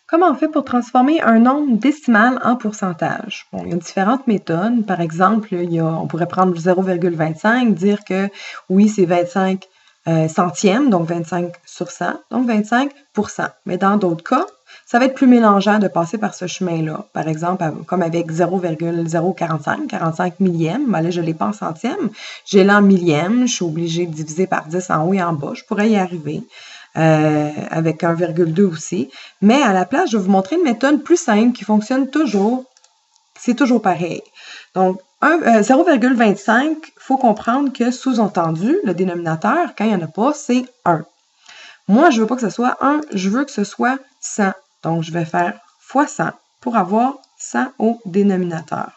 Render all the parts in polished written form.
Comment on fait pour transformer un nombre décimal en pourcentage? Bon, il y a différentes méthodes. Par exemple, on pourrait prendre 0,25, dire que oui, c'est 25 centièmes, donc 25 sur 100, donc 25 pour cent. Mais dans d'autres cas, ça va être plus mélangeant de passer par ce chemin-là. Par exemple, comme avec 0,045, 45 millièmes, ben là, je ne l'ai pas en centièmes, j'ai là en millièmes, je suis obligée de diviser par 10 en haut et en bas, je pourrais y arriver. Avec 1,2 aussi. Mais à la place, je vais vous montrer une méthode plus simple qui fonctionne toujours. C'est toujours pareil. Donc, 0,25, il faut comprendre que sous-entendu, le dénominateur, quand il n'y en a pas, c'est 1. Moi, je ne veux pas que ce soit 1, je veux que ce soit 100. Donc, je vais faire fois 100 pour avoir 100 au dénominateur.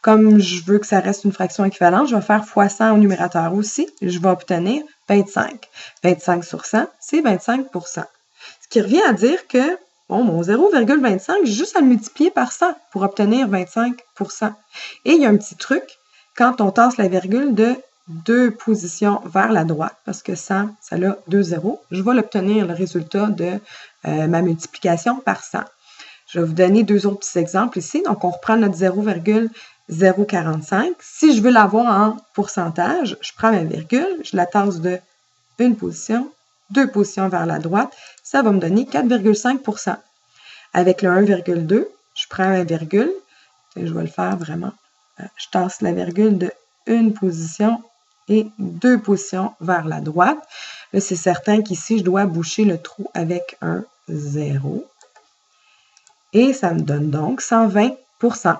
Comme je veux que ça reste une fraction équivalente, je vais faire fois 100 au numérateur aussi. Je vais obtenir 25. 25 sur 100, c'est 25 %. Ce qui revient à dire que, bon, mon 0,25, j'ai juste à le multiplier par 100 pour obtenir 25 %. Et il y a un petit truc, quand on tasse la virgule de 2 positions vers la droite, parce que 100, ça a 2 zéros, je vais l'obtenir le résultat de ma multiplication par 100. Je vais vous donner deux autres petits exemples ici. Donc, on reprend notre 0,045. Si je veux l'avoir en pourcentage, je prends ma virgule, je la tasse de une position, 2 positions vers la droite. Ça va me donner 4,5 %. Avec le 1,2, je prends ma virgule. Je vais le faire vraiment. Je tasse la virgule de une position et 2 positions vers la droite. Là, c'est certain qu'ici, je dois boucher le trou avec un 0. Et ça me donne donc 120 %.